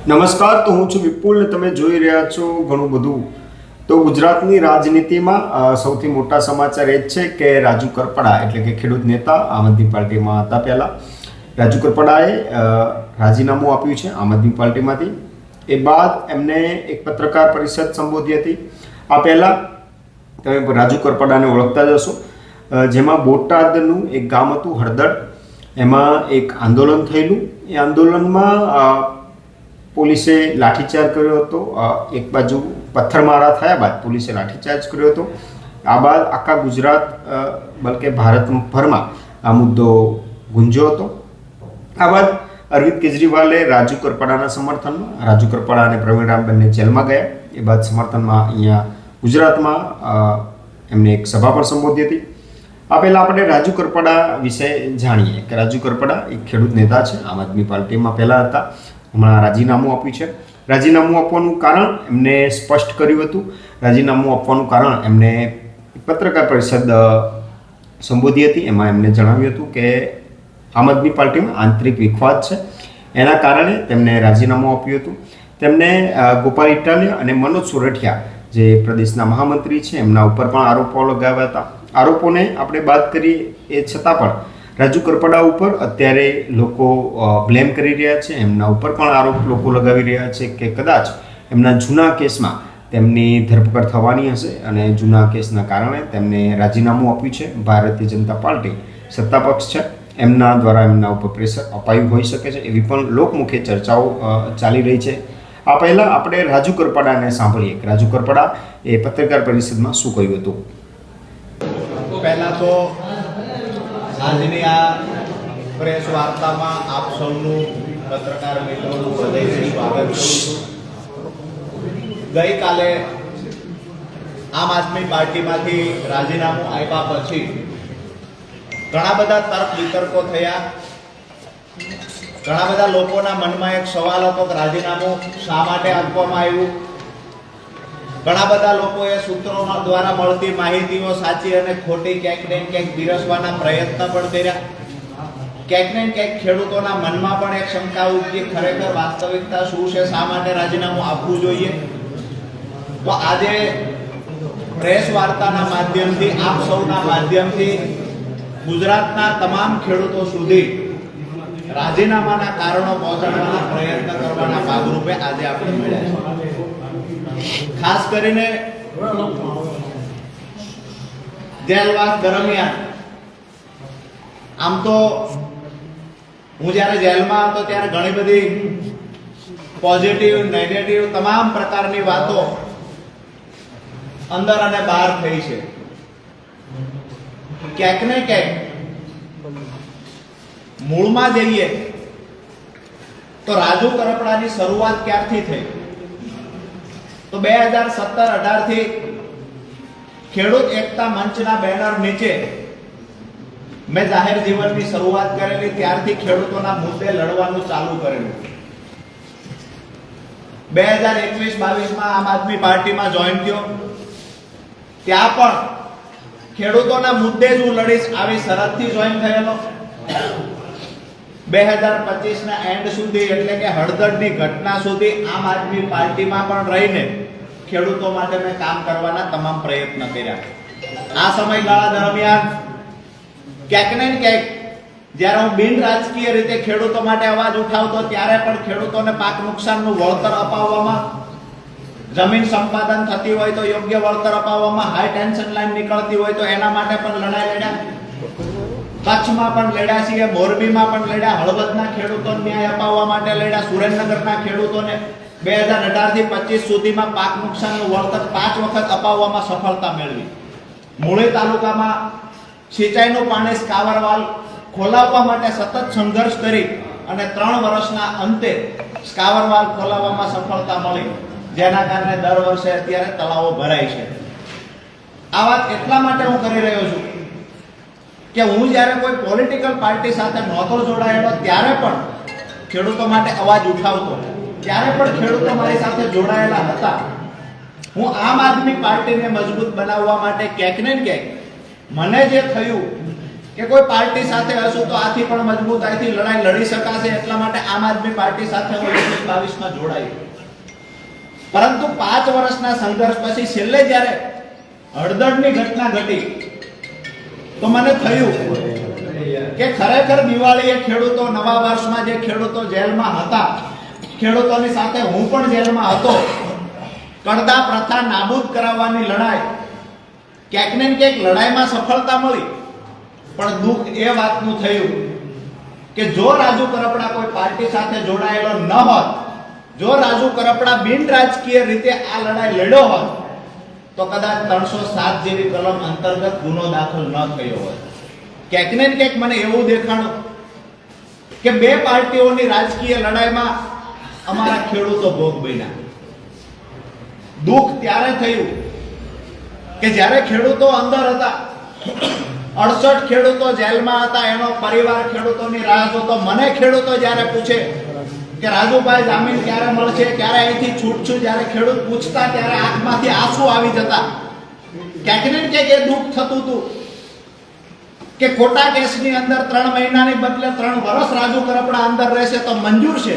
નમસ્કાર, તો હું છું વિપુલ ને તમે જોઈ રહ્યા છો ઘણું બધું. તો ગુજરાતની રાજનીતિમાં સૌથી મોટા સમાચાર એ જ છે કે રાજુ કરપડા એટલે કે ખેડૂત નેતા આમ આદમી પાર્ટીમાં હતા. પહેલાં રાજુ કરપડાએ રાજીનામું આપ્યું છે આમ આદમી પાર્ટીમાંથી. એ બાદ એમને એક પત્રકાર પરિષદ સંબોધી હતી. આ પહેલાં તમે રાજુ કરપડાને ઓળખતા જ હશો, જેમાં બોટાદનું એક ગામ હતું હળદળ, એમાં એક આંદોલન થયેલું. એ આંદોલનમાં પોલીસે લાઠીચાર્જ કર્યો હતો. એક બાજુ પથ્થરમારા થયા બાદ પોલીસે લાઠીચાર્જ કર્યો હતો. આ બાદ આખા ગુજરાત બલકે ભારતભરમાં આ મુદ્દો ગુંજ્યો હતો. આ બાદ અરવિંદ કેજરીવાલે રાજુ કરપડાના સમર્થનમાં રાજુ કરપડા અને પ્રવીણ બંને જેલમાં ગયા. એ બાદ સમર્થનમાં અહીંયા ગુજરાતમાં એમને એક સભા પણ સંબોધી હતી. આ પહેલાં આપણે રાજુ કરપડા વિશે જાણીએ કે રાજુ કરપડા એક ખેડૂત નેતા છે. આમ આદમી પાર્ટીમાં પહેલાં હતા, હમણાં રાજીનામું આપ્યું છે. રાજીનામું આપવાનું કારણ એમને સ્પષ્ટ કર્યું હતું. રાજીનામું આપવાનું કારણ એમને પત્રકાર પરિષદ સંબોધી હતી. એમાં એમને જણાવ્યું હતું કે આમ આદમી પાર્ટીમાં આંતરિક વિખવાદ છે, એના કારણે તેમને રાજીનામું આપ્યું હતું. તેમને ગોપાલ ઇટાલિયા અને મનોજ સોરઠિયા જે પ્રદેશના મહામંત્રી છે એમના ઉપર પણ આરોપો લગાવ્યા હતા. આરોપોને આપણે બાદ કરીએ એ છતાં પણ રાજુ કરપડા ઉપર અત્યારે લોકો બ્લેમ કરી રહ્યા છે. એમના ઉપર પણ આરોપ લોકો લગાવી રહ્યા છે કે કદાચ એમના જૂના કેસમાં તેમની ધરપકડ થવાની હશે અને જૂના કેસના કારણે તેમને રાજીનામું આપ્યું છે. ભારતીય જનતા પાર્ટી સત્તાપક્ષ છે, એમના દ્વારા એમના ઉપર પ્રેશર અપાયું હોઈ શકે છે, એવી પણ લોકમુખે ચર્ચાઓ ચાલી રહી છે. આ પહેલાં આપણે રાજુ કરપડાને સાંભળીએ કે રાજુ કરપડા એ પત્રકાર પરિષદમાં શું કહ્યું હતું. પહેલાં તો આજની આ પ્રેસ વાર્તામાં આપ સૌનું પત્રકાર મિત્રોનું હૃદયથી સ્વાગત કરું છું. ગઈકાલે આમ આદમી પાર્ટીમાંથી રાજીનામું આપ્યા પછી ઘણા બધા તર્ક વિતર્કો થયા. ઘણા બધા લોકોના મનમાં એક સવાલ હતો કે રાજીનામું શા માટે આપવામાં આવ્યું. ઘણા બધા લોકોએ સૂત્રો દ્વારા મળતી માહિતીઓ સાચી અને ખોટી ક્યાંક ને ક્યાંક બિરસવાના પ્રયત્ન પણ કર્યા. ક્યાંક ને ક્યાંક ખેડૂતોના મનમાં પણ એક શંકા ઉપજી, ખરેખર વાસ્તવિકતા શું છે, શા માટે રાજીનામું આપવું જોઈએ. તો આજે પ્રેસ વાર્તાના માધ્યમથી, આપ સૌના માધ્યમથી ગુજરાતના તમામ ખેડૂતો સુધી રાજીનામાના કારણો પહોંચાડવાના પ્રયત્ન કરવાના ભાગરૂપે આજે આપણે મળ્યા છે. ખાસ કરીને જેલવાસ દરમિયાન આમ તો હું જ્યારે જેલમાં હતો ત્યારે ઘણી બધી પોઝિટિવ, નેગેટિવ તમામ પ્રકારની વાતો અંદર અને બહાર થઈ છે. ક્યાંક ને ક્યાંક મૂળમાં જઈએ તો રાજુ કરપડાની શરૂઆત ક્યારથી થઈ તો 2017-18 થી ખેડૂત એકતા મંચના બેનર નીચે મેં જાહેર જીવનની શરૂઆત કરેલી. ત્યારથી ખેડૂતોના મુદ્દે લડવાનું ચાલુ કરેલું. 2021-22માં આમ આદમી પાર્ટીમાં જોઈન થયો. ત્યાં પણ ખેડૂતોના મુદ્દે જ હું લડીશ આવી શરતથી જોઈન થયેલો. 2025ના એન્ડ સુધી એટલે કે હળદળની ઘટના સુધી આમ આદમી પાર્ટીમાં પણ રહીને ખેડૂતો માટે મેં કામ કરવાના તમામ પ્રયત્ન કર્યા. આ સમયગાળા દરમિયાન ક્યાંક ને ક્યાંક જ્યારે હું બિન રાજકીય રીતે ખેડૂતો માટે અવાજ ઉઠાવતો ત્યારે પણ ખેડૂતોને પાક નુકસાનનું વળતર અપાવવામાં, જમીન સંપાદન થતી હોય તો યોગ્ય વળતર અપાવવામાં, હાઈ ટેન્શન લાઈન નીકળતી હોય તો એના માટે પણ લડાઈ લડ્યા. કચ્છમાં પણ લડ્યા છીએ, મોરબીમાં પણ લડ્યા, હળવદના ખેડૂતોને ન્યાય અપાવવા માટે લડ્યા, સુરેન્દ્રનગરના ખેડૂતોને 2018 થી 25 સુધીમાં પાક નુકસાનનું વળતર 5 વખત અપાવવામાં સફળતા મેળવી. મૂળી તાલુકામાં સિંચાઈનું પાણી સ્કાવરવાલ ખોલાવવા માટે સતત સંઘર્ષ કરી અને 3 વર્ષના અંતે સ્કાવરવાલ ખોલાવવામાં સફળતા મળી, જેના કારણે દર વર્ષે અત્યારે તળાવો ભરાય છે. આ વાત એટલા માટે હું કરી રહ્યો છું કે હું જ્યારે કોઈ પોલિટિકલ પાર્ટી સાથે નહોતો જોડાયેલો ત્યારે પણ ખેડૂતો માટે અવાજ ઉઠાવતો, ત્યારે પણ ખેડૂતો મારી સાથે જોડાયેલા હતા. હું આમ આદમી પાર્ટીને મજબૂત બનાવવા માટે ક્યાંક ને ક્યાંક મને જે થયું કે કે કોઈ પાર્ટી સાથે હશું તો આથી પણ મજબૂતાઈથી લડાઈ લડી શકાશે, એટલા માટે આમ આદમી પાર્ટી સાથે હું 2022માં જોડાયો. પરંતુ 5 વર્ષના સંઘર્ષ પછી છેલ્લે જ્યારે હળદરની ઘટના ઘટી તો મને થયું કે ખરેખર દિવાળીએ ખેડૂતો, નવા વર્ષમાં જે ખેડૂતો જેલમાં હતા, ખેડૂતોની સાથે હું પણ જેલમાં હતો, કડદા પ્રથા નાબૂદ કરાવવાની લડાઈ, ક્યાંક ને ક્યાંક લડાઈમાં સફળતા મળી. પણ દુઃખ એ વાતનું થયું કે જો રાજુ કરપડા કોઈ પાર્ટી સાથે જોડાયેલો ન હોત, જો રાજુ કરપડા બિન રાજકીય રીતે આ લડાઈ લડ્યો હોત તો કદાચ 307 જેવી કલમ અંતર્ગત ગુનો દાખલ ન થયો હોત. ક્યાંક ને ક્યાંક મને એવું દેખાણું કે બે પાર્ટીઓની રાજકીય લડાઈમાં અમારા ખેડૂતો ભોગ બન્યા. દુઃખ ત્યારે થયું કે જ્યારે ખેડૂતો અંદર હતા, 68 ખેડૂતો જેલમાં હતા, એનો પરિવાર ખેડૂતોની રાહ જોતો. મને ખેડૂતો જ્યારે પૂછે કે રાજુભાઈ જામીન ક્યારે મળશે, ક્યારે અહીંથી છૂટશું, જ્યારે ખેડૂત પૂછતા ત્યારે આંખમાંથી આંસુ આવી જતા. ક્યાંક ને ક્યાંક એ દુઃખ થતું હતું કે ખોટા કેસની અંદર 3 મહિનાની બદલે 3 વર્ષ રાજુ કરપડા અંદર રહેશે તો મંજૂર છે,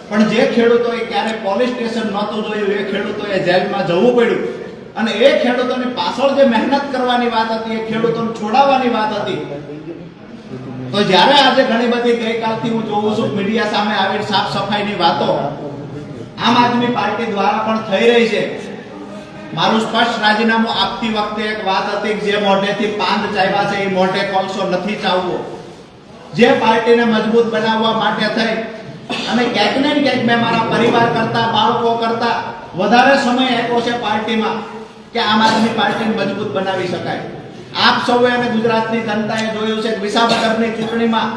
પણ જે ખેડૂતોએ ક્યારે પોલીસ સ્ટેશન નહોતું જોયું એ ખેડૂતોએ જેલમાં જવું પડ્યું. અને એ ખેડૂતોની પાછળ જે મહેનત કરવાની વાત હતી, એ ખેડૂતોને છોડાવવાની વાત હતી. તો જ્યારે આજે ઘણી બધી ગઈકાલથી હું જોઉં છું મીડિયા સામે આવી સાફ સફાઈની વાતો આમ આદમી પાર્ટી દ્વારા પણ થઈ રહી છે. મારું સ્પષ્ટ રાજીનામું આપતી વખતે એક વાત હતી કે જે મોઢેથી પાંદ ચાવ્યા છે એ મોઢે કોલસો નથી ચાવવો. જે પાર્ટીને મજબૂત બનાવવા માટે થઈ અને ક્યાંક ને ક્યાંક મેં મારા પરિવાર કરતા, બાળકો કરતા વધારે સમય આપ્યો છે પાર્ટીમાં કે આમ આદમી પાર્ટીને મજબૂત બનાવી શકાય. આપ સૌએ અને ગુજરાતની જનતાએ જોયું છે કે વિસાવદરની ચૂંટણીમાં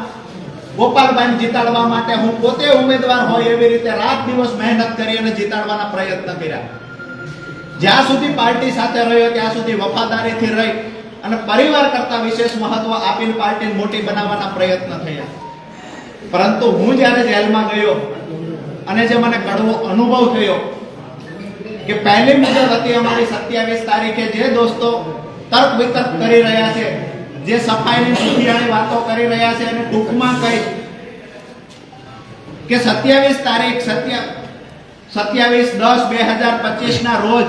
ગોપાલભાઈને જીતાડવા માટે હું પોતે ઉમેદવાર હોય એવી રીતે રાત દિવસ મહેનત કરી અને જીતાડવાના પ્રયત્ન કર્યા. જ્યાં સુધી પાર્ટી સાથે રહ્યો ત્યાં સુધી વફાદારીથી રહી અને પરિવાર કરતા વિશેષ મહત્વ આપીને પાર્ટીને મોટી બનાવવાના પ્રયત્ન થયા. પરંતુ હું જ્યારે જેલમાં ગયો અને જે મને કડવો અનુભવ થયો કે પહેલી મુદત હતી અમારી 27 તારીખે, જે દોસ્તો તર્ક વિતર્ક કરી રહ્યા છે, જે સફાઈની સુધિયાળી વાતો કરી રહ્યા છે, અને ટૂંકમાં કહી કે 27 તારીખ 27/10/2025 ના રોજ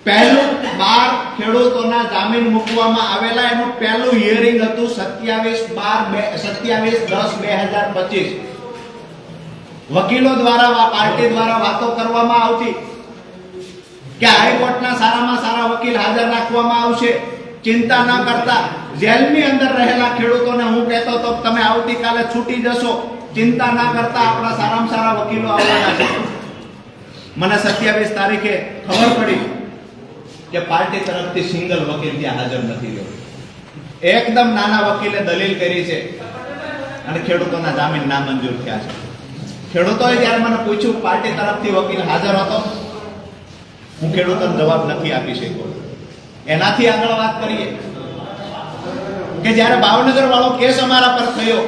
પહેલું 12 ખેડૂતોના જામીન મૂકવામાં આવેલા. એનું પહેલું હિયરિંગ હતું 27/10/2025. વકીલો દ્વારા, પાર્ટી દ્વારા વાતો કરવામાં આવતી કે હાઈકોર્ટના સારામાં સારા વકીલ હાજર રાખવામાં આવશે, ચિંતા ન કરતા. જેલની અંદર રહેલા ખેડૂતોને હું કહેતો તો તમે આવતીકાલે છૂટી જશો, ચિંતા ના કરતા, આપણા સારામાં સારા વકીલો આવવાના છે. મને 27 તારીખે ખબર પડી કે પાર્ટી તરફથી સિંગલ વકીલ ત્યાં હાજર નથી રહ્યો. એકદમ નાના વકીલે દલીલ કરી છે અને ખેડૂતોના જામીન નામંજૂર થયા છે. ખેડૂતોએ જ્યારે મને પૂછ્યું પાર્ટી તરફથી વકીલ હાજર હતો, હું ખેડૂતોને જવાબ નથી આપી શક્યો. એનાથી આગળ વાત કરીએ કે જ્યારે ભાવનગર વાળો કેસ અમારા પર થયો,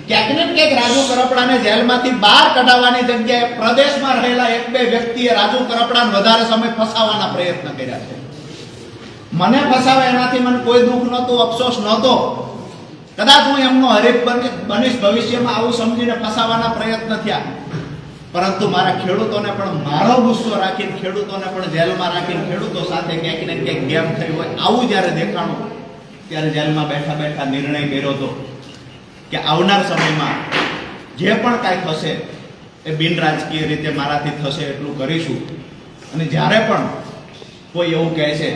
ક્યાંક ને ક્યાંક રાજુ કરપડાને જેલમાંથી બહાર કઢાવવાની જગ્યાએ પ્રદેશમાં રહેલા 1-2 વ્યક્તિએ રાજુ કરપડાને વધારે સમય ફસાવવાના પ્રયત્ન કર્યા છે. મને ફસાવે એનાથી મને કોઈ દુઃખ નહોતું, અફસોસ નહોતો. કદાચ હું એમનો હરીફ બનીશ ભવિષ્યમાં આવું સમજીને ફસાવવાના પ્રયત્ન થયા. પરંતુ મારા ખેડૂતોને પણ મારો ગુસ્સો રાખીને, ખેડૂતોને પણ જેલમાં રાખીને, ખેડૂતો સાથે ક્યાંક ને ક્યાંક ગેમ થઈ હોય આવું જ્યારે દેખાણું, ત્યારે જેલમાં બેઠા બેઠા નિર્ણય કર્યો હતો કે આવનાર સમયમાં જે પણ કાંઈ થશે એ બિન રાજકીય રીતે મારાથી થશે એટલું કરીશું. અને જ્યારે પણ કોઈ એવું કહે છે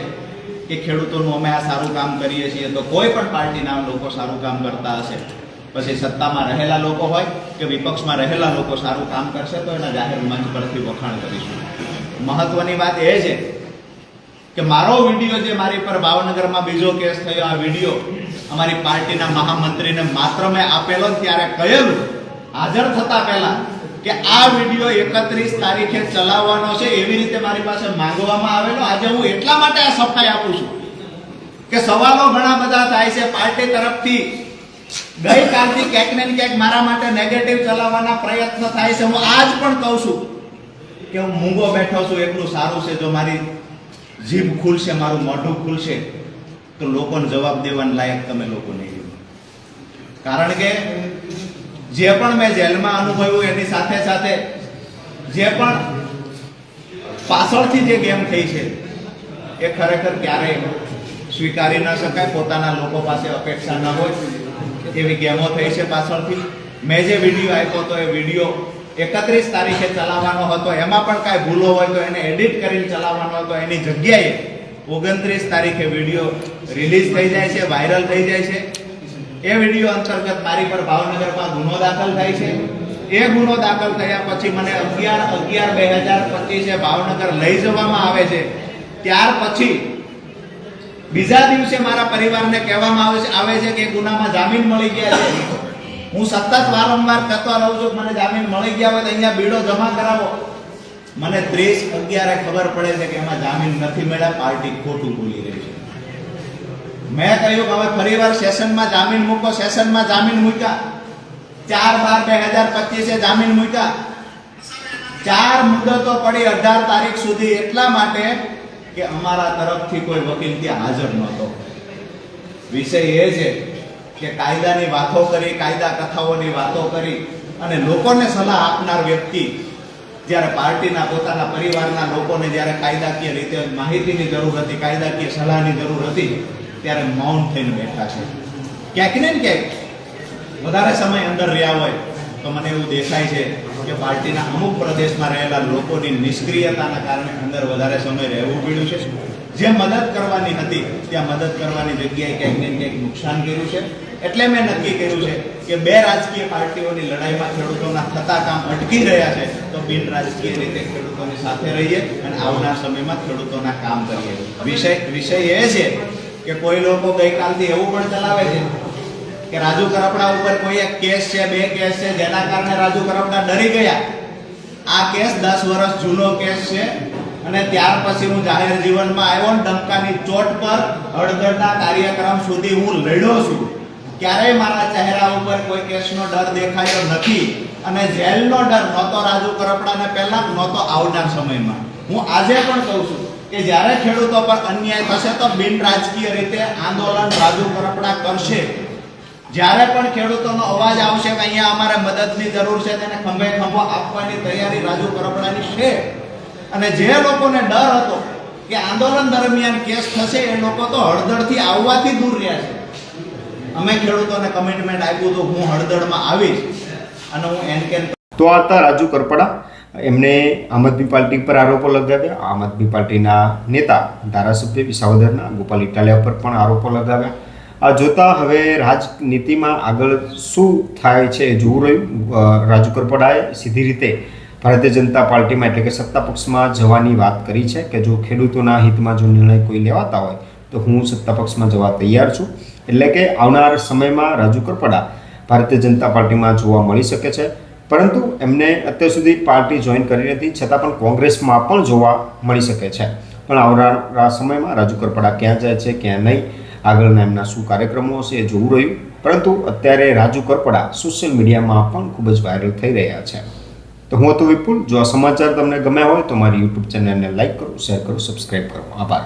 કે ખેડૂતોનું અમે આ સારું કામ કરીએ છીએ, તો કોઈ પણ પાર્ટીના લોકો સારું કામ કરતા હશે, પછી સત્તામાં રહેલા લોકો હોય કે વિપક્ષમાં રહેલા લોકો સારું કામ કરશે તો એના જાહેર મંચ પરથી વખાણ કરીશું. મહત્વની વાત એ છે કે મારો વિડીયો જે મારી પર ભાવનગરમાં બીજો કેસ થયો, આ વિડીયો અમારી પાર્ટીના મહામંત્રીને માત્ર મેં આપેલો, ત્યારે કહેલું હાજર થતા પહેલા કે આ વિડીયો 31 તારીખે ચલાવવાનો છે, એવી રીતે મારી પાસે માંગવામાં આવેલો. આજે હું એટલા માટે આ સફાઈ આપું છું કે સવાલો ઘણા બધા થાય છે પાર્ટી તરફથી. ગઈકાલથી ક્યાંક ને ક્યાંક મારા માટે નેગેટિવ ચલાવવાના પ્રયત્ન થાય છે. હું આજ પણ કહું છું કે હું મૂંગો બેઠો છું એટલું સારું છે. જો મારી જીભ ખુલશે, મારું મોઢું ખુલશે તો લોકોને જવાબ દેવાના લાયક તમે લોકો નહીં રહો. કારણ કે જે પણ મેં જેલમાં અનુભવ્યું એની સાથે સાથે જે પણ પાછળથી જે ગેમ થઈ છે એ ખરેખર ક્યારેય સ્વીકારી ન શકાય. પોતાના લોકો પાસે અપેક્ષા ન હોય એવી ગેમો થઈ છે પાછળથી. મેં જે વિડીયો આપ્યો હતો એ વિડીયો 31 તારીખે ચલાવવાનો હતો, એમાં પણ કાંઈ ભૂલો હોય તો એને એડિટ કરીને ચલાવવાનો હતો. એની જગ્યાએ 29 તારીખે વિડીયો રિલીઝ થઈ જાય છે, વાયરલ થઈ જાય છે. એ વિડીયો અંતર્ગત મારી પર ભાવનગરમાં ગુનો દાખલ થાય છે. એ ગુનો દાખલ થયા પછી મને 11/11/2025 ભાવનગર લઈ જવામાં આવે છે. ત્યાર પછી બીજા દિવસે મારા પરિવારને કહેવામાં આવે છે કે ગુનામાં જામીન મળી ગયા છે. હું સતત વારંવાર કહેતો રહું છું મને જામીન મળી ગયા હોય તો અહીંયા બીડો જમા કરાવો. મને 30/11 ખબર પડે છે કે એમાં જામીન નથી મળ્યા, પાર્ટી ખોટું બોલી રહી છે. મેં કહ્યું કે હવે ફરીવાર સેશનમાં જામીન મૂકો. સેશનમાં જામીન મૂક્યા. 4/12/2025 જામીન મૂક્યા. 4 મુદતો પડી 18 તારીખ સુધી, એટલા માટે કે અમારા તરફથી કોઈ વકીલ ત્યાં હાજર નહોતો. વિષય એ છે કે કાયદાની વાતો કરી, કાયદા કથાઓની વાતો કરી અને લોકોને સલાહ આપનાર વ્યક્તિ જ્યારે પાર્ટીના પોતાના પરિવારના લોકોને જ્યારે કાયદાકીય રીતે માહિતીની જરૂર હતી, કાયદાકીય સલાહની જરૂર હતી, ત્યારે મૌન થઈને બેઠા છે. ક્યાંક ને ક્યાંક વધારે સમય અંદર રહ્યા હોય તો મને એવું દેખાય છે કે પાર્ટીના અમુક પ્રદેશમાં રહેલા લોકોની નિષ્ક્રિયતાના કારણે અંદર વધારે સમય રહેવું પડ્યું છે. જે મદદ કરવાની હતી ત્યાં મદદ કરવાની જગ્યાએ ક્યાંક ને ક્યાંક નુકસાન કર્યું છે. એટલે મેં નક્કી કર્યું છે કે બે રાજકીય પાર્ટીઓની લડાઈમાં ખેડૂતોના થતા કામ અટકી રહ્યા છે તો બિન રાજકીય રીતે ખેડૂતોની સાથે રહીએ અને આવનાર સમયમાં ખેડૂતોના કામ કરીએ. વિષય એ છે કે કોઈ લોકો ગઈકાલથી એવું પણ ચલાવે છે કે રાજુ કરપડા ઉપર કોઈ એક કેસ છે, 2 કેસ છે, જેના કારણે રાજુ કરપડા ડરી ગયા. આ કેસ 10 વર્ષ જૂનો કેસ છે અને ત્યાર પછી હું જાહેર જીવનમાં આવ્યો ને ડંકાની ચોટ પર હળદરના કાર્યક્રમ સુધી હું લડ્યો છું. ક્યારેય મારા ચહેરા ઉપર કોઈ કેસનો ડર દેખાયો નથી અને જેલનો ડર નહોતો રાજુ કરપડાને પહેલા, નહોતો આવનાર સમયમાં. હું આજે પણ કહું છું કે જ્યારે ખેડૂતો પર અન્યાય થશે તો બિન રાજકીય રીતે આંદોલન રાજુ કરપડા કરશે. જ્યારે પણ ખેડૂતોનો અવાજ આવશે કે અહીંયા અમારે મદદની જરૂર છે, તેને ખંભે ખંભો આપવાની તૈયારી રાજુ કરપડાની છે. અને જે લોકોને ડર હતો કે આંદોલન દરમિયાન કેસ થશે એ લોકો તો હળદળથી આવવાથી દૂર રહ્યા છે. અમે ખેડૂતોને કમિટમેન્ટ આપ્યું તો હું હળદળમાં આવીશ અને હું એનકેન. તો આ હતા રાજુ કરપડા. એમને આમ આદમી પાર્ટી પર આરોપો લગાવ્યા. આમ આદમી પાર્ટીના નેતા ધારાસભ્ય વિસાવદરના ગોપાલ ઇટાલિયા પર પણ આરોપો લગાવ્યા. આ જોતા હવે રાજનીતિમાં આગળ શું થાય છે એ જોવું રહ્યું. રાજુ કરપડાએ સીધી રીતે ભારતીય જનતા પાર્ટીમાં એટલે કે સત્તા પક્ષમાં જવાની વાત કરી છે કે જો ખેડૂતોના હિતમાં જો નિર્ણય કોઈ લેવાતા હોય તો હું સત્તા પક્ષમાં જવા તૈયાર છું. એટલે કે આવનાર સમયમાં રાજુ કરપડા ભારતીય જનતા પાર્ટીમાં જોવા મળી શકે છે. પરંતુ એમને અત્યાર સુધી પાર્ટી જોઈન કરી નથી, છતાં પણ કોંગ્રેસમાં પણ જોવા મળી શકે છે. પણ આવનારા સમયમાં રાજુ કરપડા ક્યાં જાય છે, ક્યાં નહીં, આગળના એમના શું કાર્યક્રમો હશે એ જોવું રહ્યું. પરંતુ અત્યારે રાજુ કરપડા સોશિયલ મીડિયામાં પણ ખૂબ જ વાયરલ થઈ રહ્યા છે. તો હું હતો વિપુલ. જો આ સમાચાર તમને ગમ્યા હોય તો મારી યુટ્યુબ ચેનલને લાઈક કરો, શેર કરો, સબસ્ક્રાઈબ કરો. આભાર.